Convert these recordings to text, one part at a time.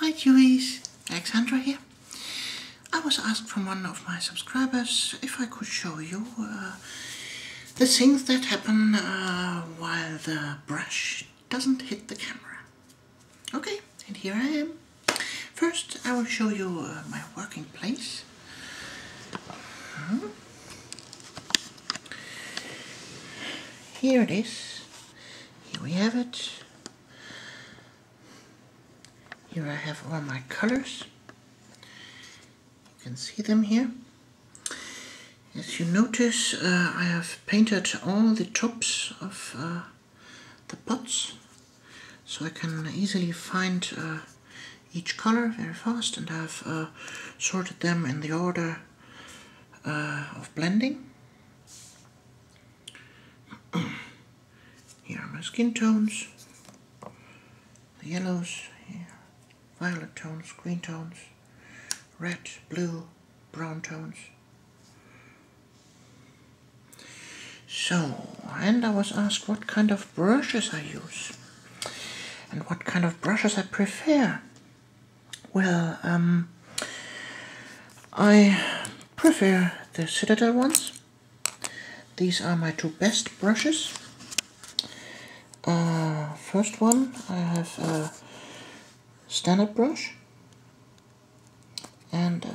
Hi Jewies, Alexandra here. I was asked from one of my subscribers if I could show you the things that happen while the brush doesn't hit the camera. Okay, and here I am. First I will show you my working place. Here it is. Here we have it. Here I have all my colors. You can see them here. As you notice, I have painted all the tops of the pots, so I can easily find each color very fast, and I've sorted them in the order of blending. Here are my skin tones, the yellows, here, violet tones, green tones, red, blue, brown tones. So, and I was asked what kind of brushes I use and what kind of brushes I prefer. Well, I prefer the Citadel ones. These are my two best brushes. First one, I have a standard brush and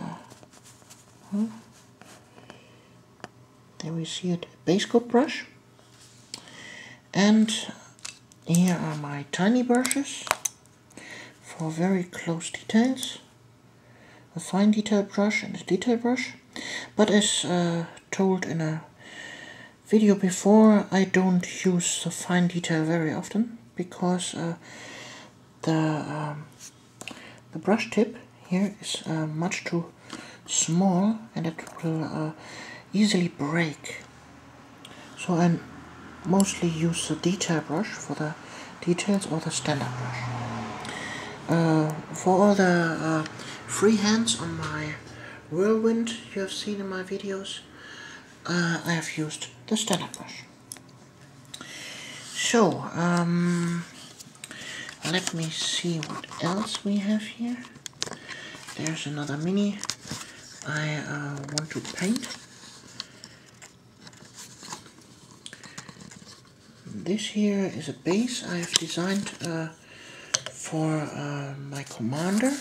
there we see it, base coat brush, and here are my tiny brushes for very close details, a fine detail brush and a detail brush. But as told in a video before, I don't use the fine detail very often because the brush tip here is much too small and it will easily break. So I mostly use the detail brush for the details or the standard brush. For all the free hands on my whirlwind you have seen in my videos, I have used the standard brush. So, let me see what else we have here. There's another mini I want to paint. This here is a base I have designed for my commander.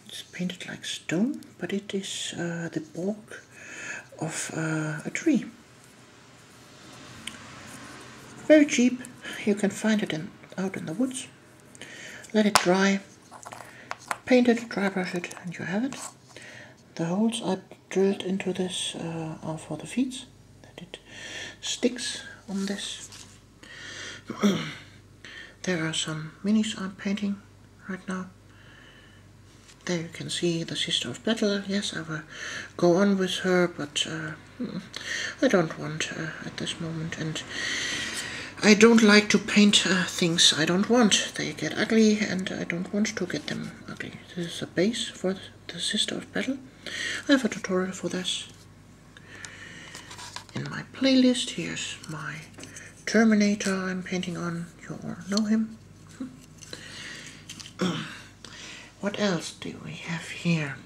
It's painted like stone, but it is the bark of a tree. Very cheap, you can find it out in the woods. Let it dry, paint it, dry brush it, and you have it. The holes I drilled into this are for the feet, that it sticks on this. There are some minis I'm painting right now. There you can see the Sister of Battle. Yes, I will go on with her, but I don't want at this moment, and I don't like to paint things I don't want. They get ugly and I don't want to get them ugly. This is a base for the Sister of Battle. I have a tutorial for this in my playlist. Here's my Terminator I'm painting on. You all know him. What else do we have here?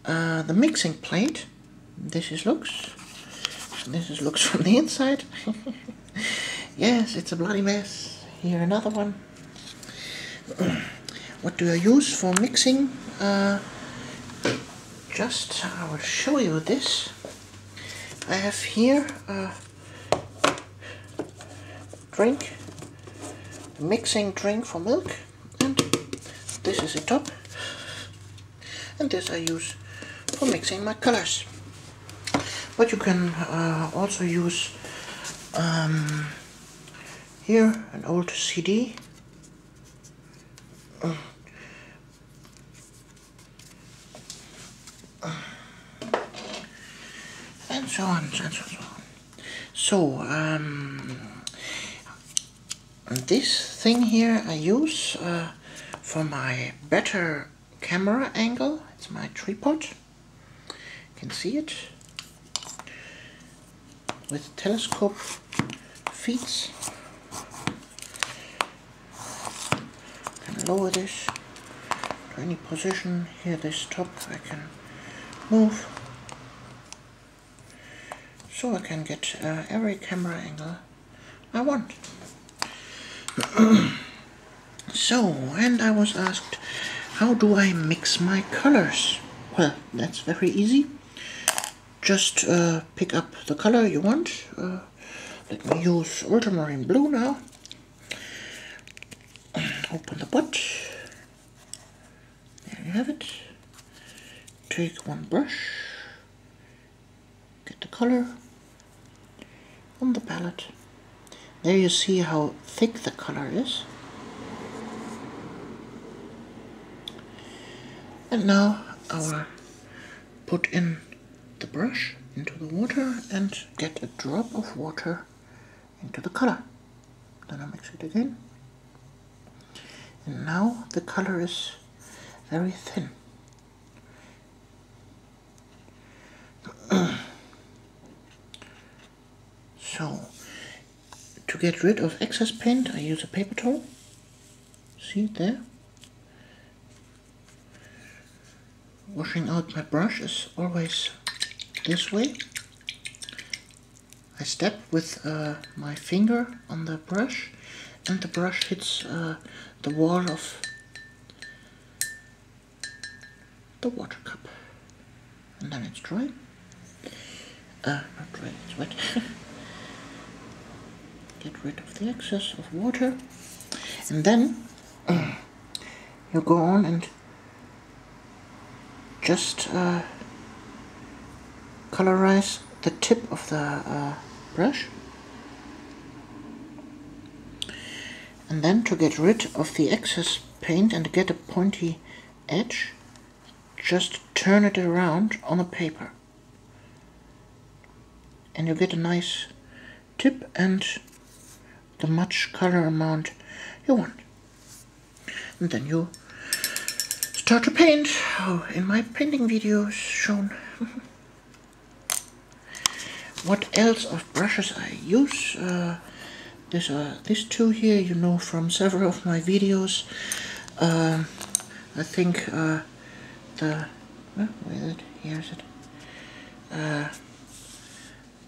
The mixing plate. This is looks. This is looks from the inside. Yes, it's a bloody mess. Here another one. What do I use for mixing? I will show you this. I have here a drink, a mixing drink for milk, and this is a top, and this I use for mixing my colors. But you can also use here an old CD. And so on, and so on. So, this thing here I use for my better camera angle. It's my tripod. You can see it with telescope feet. lower this to any position. Here, this top I can move, so I can get every camera angle I want. So, and I was asked, how do I mix my colors? Well, that's very easy. Just pick up the color you want. Let me use ultramarine blue now. Open the pot. There you have it. Take one brush. Get the color on the palette. There you see how thick the color is. And now I will put in the brush into the water and get a drop of water into the color. Then I mix it again. And now the color is very thin. So, to get rid of excess paint, I use a paper towel. See it there? Washing out my brush is always this way. I step with my finger on the brush, and the brush hits the wall of the water cup. And then it's dry. Not dry, it's wet. Get rid of the excess of water. And then you go on and just colorize the tip of the brush. And then to get rid of the excess paint and get a pointy edge, just turn it around on a paper. And you get a nice tip and the much color amount you want. And then you start to paint. Oh, in my painting videos shown. What else of brushes I use? These two here, you know from several of my videos. I think where is it? Here is it.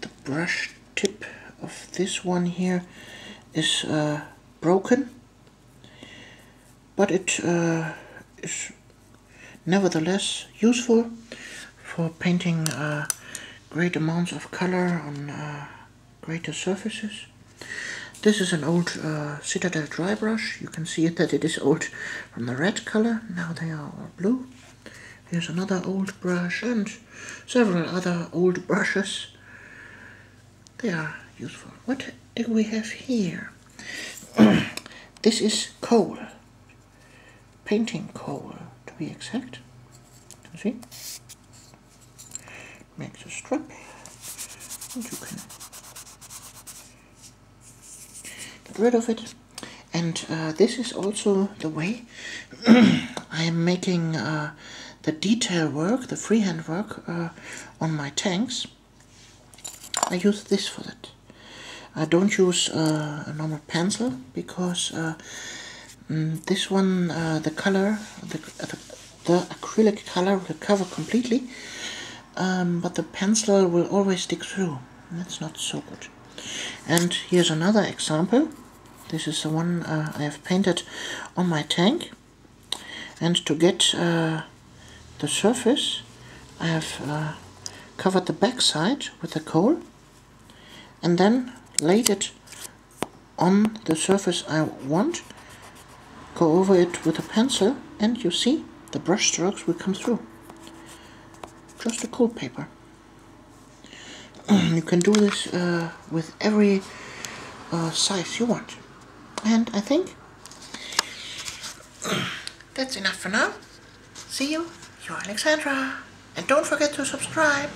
The brush tip of this one here is broken, but it is nevertheless useful for painting great amounts of color on greater surfaces. This is an old Citadel dry brush. You can see that it is old from the red color. Now they are all blue. Here's another old brush and several other old brushes. They are useful. What do we have here? This is coal. Painting coal, to be exact. You see? Makes a strip. And you can get rid of it. And this is also the way I am making the detail work, the freehand work on my tanks. I use this for that. I don't use a normal pencil because this one, the color, the acrylic color will cover completely, but the pencil will always stick through. That's not so good. And here's another example. This is the one I have painted on my tank. And to get the surface, I have covered the back side with the coal and then laid it on the surface I want, go over it with a pencil, and you see the brush strokes will come through. Just a coal paper. You can do this with every size you want. And I think that's enough for now. See you, your Alexandra. And don't forget to subscribe.